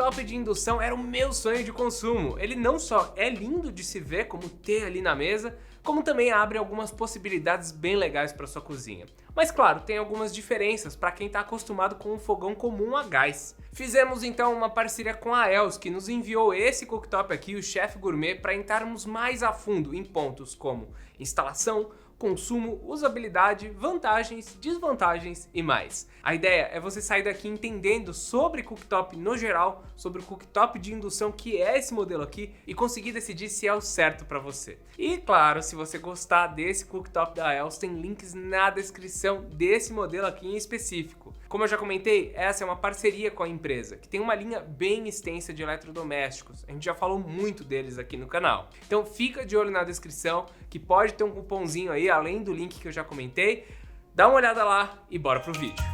cooktop de indução era o meu sonho de consumo. Ele não só é lindo de se ver, como ter ali na mesa, como também abre algumas possibilidades bem legais para sua cozinha. Mas claro, tem algumas diferenças para quem está acostumado com um fogão comum a gás. Fizemos então uma parceria com a Els, que nos enviou esse cooktop aqui, o Chef Gourmet, para entrarmos mais a fundo em pontos como instalação, consumo, usabilidade, vantagens, desvantagens e mais. A ideia é você sair daqui entendendo sobre cooktop no geral, sobre o cooktop de indução que é esse modelo aqui e conseguir decidir se é o certo para você. E claro, se você gostar desse cooktop da Els, tem links na descrição desse modelo aqui em específico. Como eu já comentei, essa é uma parceria com a empresa, que tem uma linha bem extensa de eletrodomésticos. A gente já falou muito deles aqui no canal. Então fica de olho na descrição, que pode ter um cupomzinho aí, além do link que eu já comentei. Dá uma olhada lá e bora pro vídeo.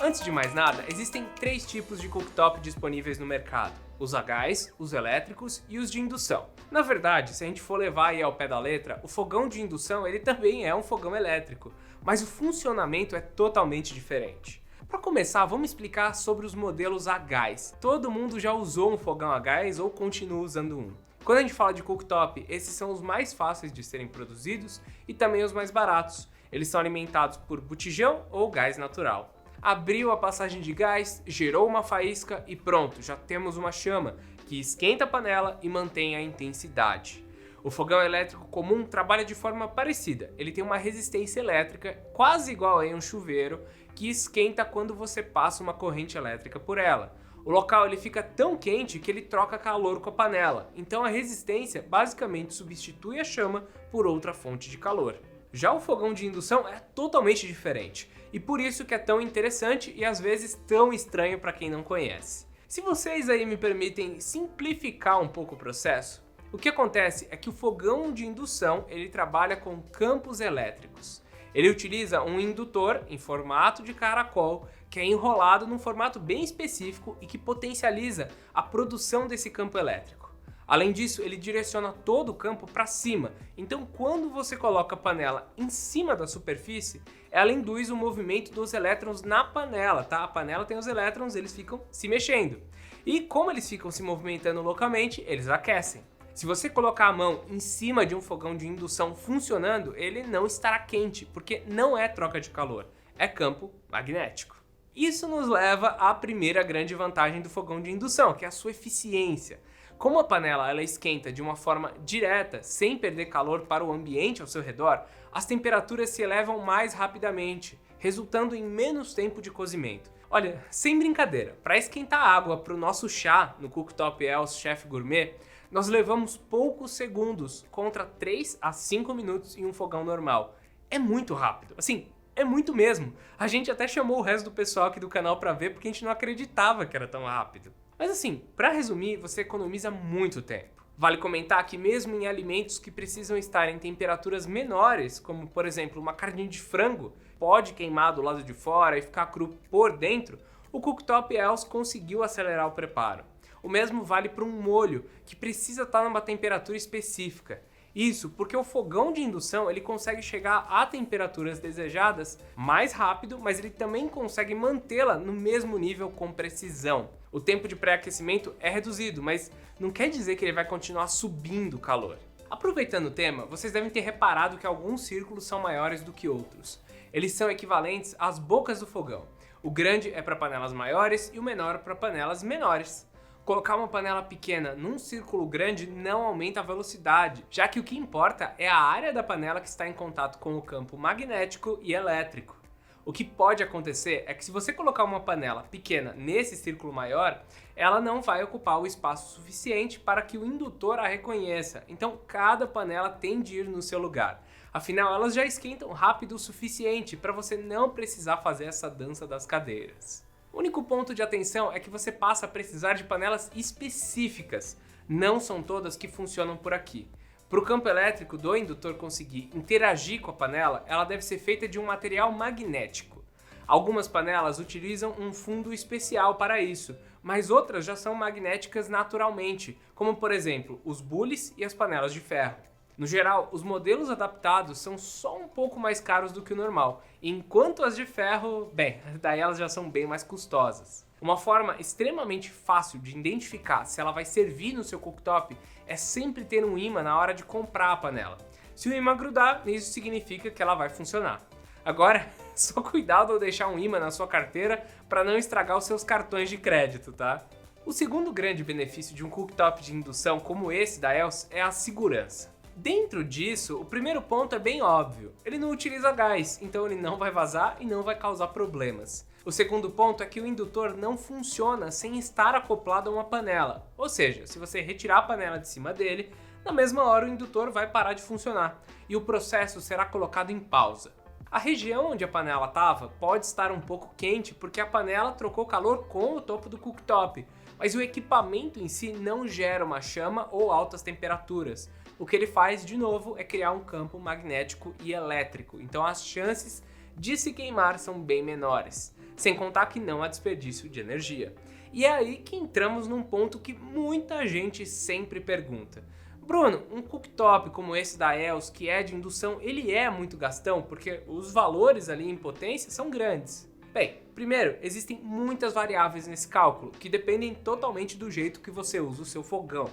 Antes de mais nada, existem 3 tipos de cooktop disponíveis no mercado: os a gás, os elétricos e os de indução. Na verdade, se a gente for levar aí ao pé da letra, o fogão de indução ele também é um fogão elétrico, mas o funcionamento é totalmente diferente. Para começar, vamos explicar sobre os modelos a gás. Todo mundo já usou um fogão a gás ou continua usando um. Quando a gente fala de cooktop, esses são os mais fáceis de serem produzidos e também os mais baratos. Eles são alimentados por botijão ou gás natural. Abriu a passagem de gás, gerou uma faísca e pronto, já temos uma chama que esquenta a panela e mantém a intensidade. O fogão elétrico comum trabalha de forma parecida. Ele tem uma resistência elétrica quase igual a um chuveiro que esquenta quando você passa uma corrente elétrica por ela. O local ele fica tão quente que ele troca calor com a panela, então a resistência basicamente substitui a chama por outra fonte de calor. Já o fogão de indução é totalmente diferente, e por isso que é tão interessante e às vezes tão estranho para quem não conhece. Se vocês aí me permitem simplificar um pouco o processo, o que acontece é que o fogão de indução ele trabalha com campos elétricos. Ele utiliza um indutor em formato de caracol que é enrolado num formato bem específico e que potencializa a produção desse campo elétrico. Além disso, ele direciona todo o campo para cima, então quando você coloca a panela em cima da superfície, ela induz o movimento dos elétrons na panela, tá? A panela tem os elétrons, eles ficam se mexendo. E como eles ficam se movimentando localmente, eles aquecem. Se você colocar a mão em cima de um fogão de indução funcionando, ele não estará quente, porque não é troca de calor, é campo magnético. Isso nos leva à primeira grande vantagem do fogão de indução, que é a sua eficiência. Como a panela ela esquenta de uma forma direta, sem perder calor para o ambiente ao seu redor, as temperaturas se elevam mais rapidamente, resultando em menos tempo de cozimento. Olha, sem brincadeira, para esquentar água para o nosso chá no cooktop Els Chef Gourmet, nós levamos poucos segundos contra 3 a 5 minutos em um fogão normal. É muito rápido, assim, é muito mesmo. A gente até chamou o resto do pessoal aqui do canal para ver porque a gente não acreditava que era tão rápido. Mas assim, para resumir, você economiza muito tempo. Vale comentar que mesmo em alimentos que precisam estar em temperaturas menores, como por exemplo uma carne de frango, pode queimar do lado de fora e ficar cru por dentro, o cooktop Els conseguiu acelerar o preparo. O mesmo vale para um molho, que precisa estar numa temperatura específica. Isso porque o fogão de indução ele consegue chegar a temperaturas desejadas mais rápido, mas ele também consegue mantê-la no mesmo nível com precisão. O tempo de pré-aquecimento é reduzido, mas não quer dizer que ele vai continuar subindo o calor. Aproveitando o tema, vocês devem ter reparado que alguns círculos são maiores do que outros. Eles são equivalentes às bocas do fogão. O grande é para panelas maiores e o menor para panelas menores. Colocar uma panela pequena num círculo grande não aumenta a velocidade, já que o que importa é a área da panela que está em contato com o campo magnético e elétrico. O que pode acontecer é que se você colocar uma panela pequena nesse círculo maior, ela não vai ocupar o espaço suficiente para que o indutor a reconheça, então cada panela tem de ir no seu lugar. Afinal, elas já esquentam rápido o suficiente para você não precisar fazer essa dança das cadeiras. O único ponto de atenção é que você passa a precisar de panelas específicas. Não são todas que funcionam por aqui. Para o campo elétrico do indutor conseguir interagir com a panela, ela deve ser feita de um material magnético. Algumas panelas utilizam um fundo especial para isso, mas outras já são magnéticas naturalmente, como por exemplo os bules e as panelas de ferro. No geral, os modelos adaptados são só um pouco mais caros do que o normal, enquanto as de ferro, bem, daí elas já são bem mais custosas. Uma forma extremamente fácil de identificar se ela vai servir no seu cooktop é sempre ter um ímã na hora de comprar a panela. Se o ímã grudar, isso significa que ela vai funcionar. Agora, só cuidado ao deixar um ímã na sua carteira para não estragar os seus cartões de crédito, tá? O segundo grande benefício de um cooktop de indução como esse da ELS é a segurança. Dentro disso, o primeiro ponto é bem óbvio. Ele não utiliza gás, então ele não vai vazar e não vai causar problemas. O segundo ponto é que o indutor não funciona sem estar acoplado a uma panela. Ou seja, se você retirar a panela de cima dele, na mesma hora o indutor vai parar de funcionar e o processo será colocado em pausa. A região onde a panela estava pode estar um pouco quente porque a panela trocou calor com o topo do cooktop, mas o equipamento em si não gera uma chama ou altas temperaturas. O que ele faz, de novo, é criar um campo magnético e elétrico, então as chances de se queimar são bem menores, sem contar que não há desperdício de energia. E é aí que entramos num ponto que muita gente sempre pergunta. Bruno, um cooktop como esse da ELS, que é de indução, ele é muito gastão? Porque os valores ali em potência são grandes. Bem, primeiro, existem muitas variáveis nesse cálculo, que dependem totalmente do jeito que você usa o seu fogão.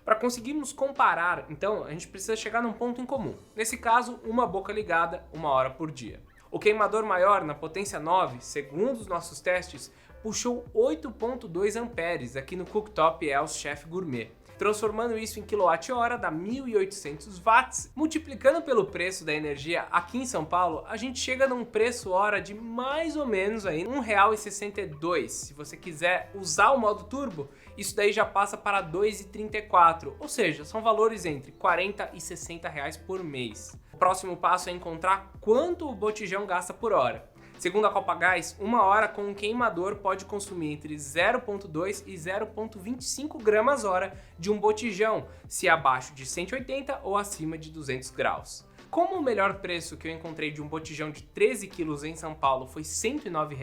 Para conseguirmos comparar, então, a gente precisa chegar num ponto em comum. Nesse caso, uma boca ligada, 1 hora por dia. O queimador maior, na potência 9, segundo os nossos testes, puxou 8,2 amperes aqui no cooktop ELS Chef Gourmet. Transformando isso em kWh dá 1.800 watts, multiplicando pelo preço da energia aqui em São Paulo, a gente chega num preço hora de mais ou menos aí R$ 1,62. Se você quiser usar o modo turbo, isso daí já passa para R$ 2,34, ou seja, são valores entre R$ 40 e R$ 60 por mês. O próximo passo é encontrar quanto o botijão gasta por hora. Segundo a Copagás, 1 hora com um queimador pode consumir entre 0,2 e 0,25 gramas hora de um botijão, se abaixo de 180 ou acima de 200 graus. Como o melhor preço que eu encontrei de um botijão de 13 quilos em São Paulo foi R$ 109,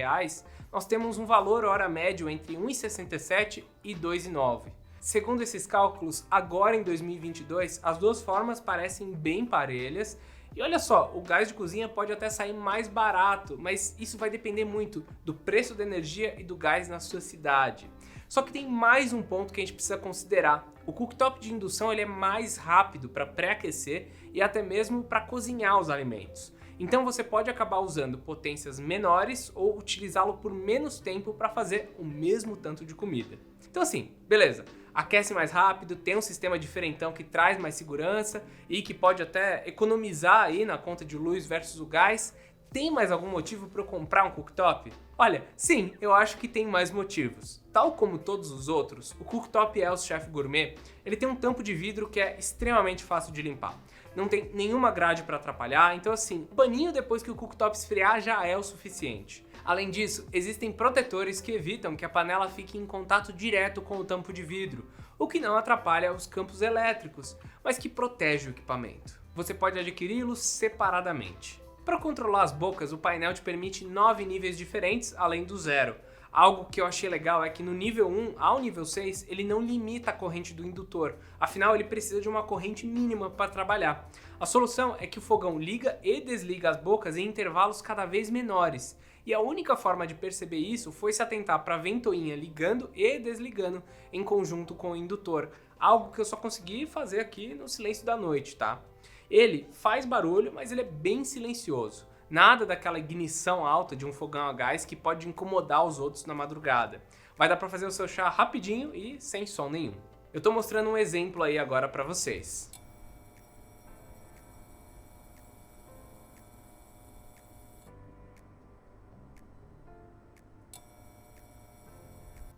nós temos um valor hora médio entre R$ 1,67 e R$ 2,09. Segundo esses cálculos, agora em 2022, as duas formas parecem bem parelhas. E olha só, o gás de cozinha pode até sair mais barato, mas isso vai depender muito do preço da energia e do gás na sua cidade. Só que tem mais um ponto que a gente precisa considerar. O cooktop de indução ele é mais rápido para pré-aquecer e até mesmo para cozinhar os alimentos. Então você pode acabar usando potências menores ou utilizá-lo por menos tempo para fazer o mesmo tanto de comida. Então assim, beleza. Aquece mais rápido, tem um sistema diferentão que traz mais segurança e que pode até economizar aí na conta de luz versus o gás. Tem mais algum motivo para eu comprar um cooktop? Olha, sim, eu acho que tem mais motivos. Tal como todos os outros, o cooktop ELS Chef Gourmet, ele tem um tampo de vidro que é extremamente fácil de limpar. Não tem nenhuma grade para atrapalhar, então assim, um paninho depois que o cooktop esfriar já é o suficiente. Além disso, existem protetores que evitam que a panela fique em contato direto com o tampo de vidro, o que não atrapalha os campos elétricos, mas que protege o equipamento. Você pode adquiri-los separadamente. Para controlar as bocas, o painel te permite 9 níveis diferentes, além do 0. Algo que eu achei legal é que no nível 1 ao nível 6 ele não limita a corrente do indutor, afinal ele precisa de uma corrente mínima para trabalhar. A solução é que o fogão liga e desliga as bocas em intervalos cada vez menores, e a única forma de perceber isso foi se atentar para a ventoinha ligando e desligando em conjunto com o indutor, algo que eu só consegui fazer aqui no silêncio da noite, tá? Ele faz barulho, mas ele é bem silencioso. Nada daquela ignição alta de um fogão a gás que pode incomodar os outros na madrugada. Vai dar para fazer o seu chá rapidinho e sem som nenhum. Eu tô mostrando um exemplo aí agora para vocês.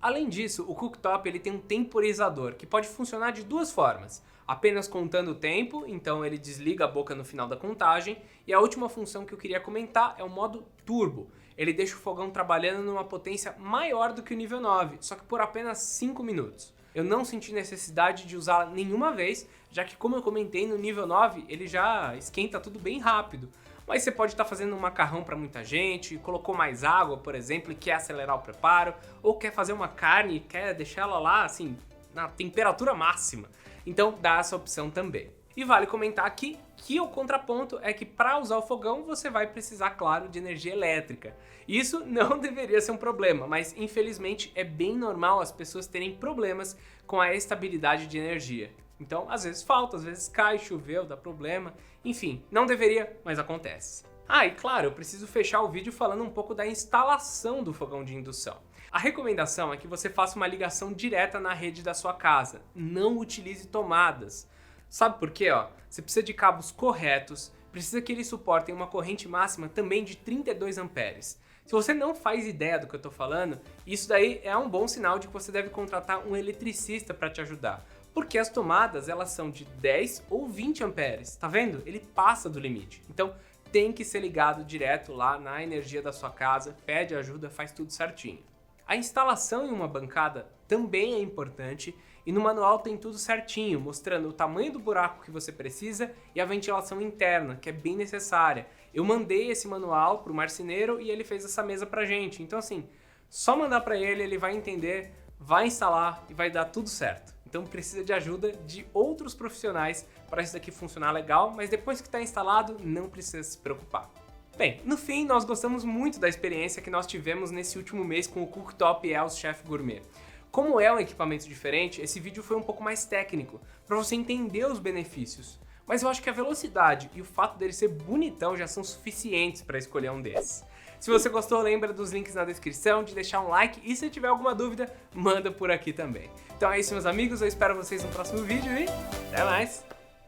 Além disso, o cooktop ele tem um temporizador que pode funcionar de duas formas. Apenas contando o tempo, então ele desliga a boca no final da contagem. E a última função que eu queria comentar é o modo turbo. Ele deixa o fogão trabalhando numa potência maior do que o nível 9, só que por apenas 5 minutos. Eu não senti necessidade de usá-la nenhuma vez, já que como eu comentei no nível 9, ele já esquenta tudo bem rápido. Mas você pode estar fazendo um macarrão para muita gente, colocou mais água, por exemplo, e quer acelerar o preparo, ou quer fazer uma carne e quer deixar ela lá, assim, na temperatura máxima. Então dá essa opção também. E vale comentar aqui que o contraponto é que para usar o fogão você vai precisar, claro, de energia elétrica. Isso não deveria ser um problema, mas infelizmente é bem normal as pessoas terem problemas com a estabilidade de energia. Então, às vezes falta, às vezes cai, choveu, dá problema, enfim, não deveria, mas acontece. Ah, e claro, eu preciso fechar o vídeo falando um pouco da instalação do fogão de indução. A recomendação é que você faça uma ligação direta na rede da sua casa, não utilize tomadas. Sabe por quê? Você precisa de cabos corretos, precisa que eles suportem uma corrente máxima também de 32 amperes. Se você não faz ideia do que eu estou falando, isso daí é um bom sinal de que você deve contratar um eletricista para te ajudar. Porque as tomadas, elas são de 10 ou 20 amperes, tá vendo? Ele passa do limite. Então, tem que ser ligado direto lá na energia da sua casa, pede ajuda, faz tudo certinho. A instalação em uma bancada também é importante e no manual tem tudo certinho, mostrando o tamanho do buraco que você precisa e a ventilação interna, que é bem necessária. Eu mandei esse manual para o marceneiro e ele fez essa mesa pra gente. Então assim, só mandar para ele, ele vai entender, vai instalar e vai dar tudo certo. Então precisa de ajuda de outros profissionais para isso daqui funcionar legal, mas depois que está instalado, não precisa se preocupar. Bem, no fim, nós gostamos muito da experiência que nós tivemos nesse último mês com o Cooktop EOS Chef Gourmet. Como é um equipamento diferente, esse vídeo foi um pouco mais técnico, para você entender os benefícios. Mas eu acho que a velocidade e o fato dele ser bonitão já são suficientes para escolher um desses. Se você gostou, lembra dos links na descrição, de deixar um like e se tiver alguma dúvida, manda por aqui também. Então é isso, meus amigos, eu espero vocês no próximo vídeo e até mais!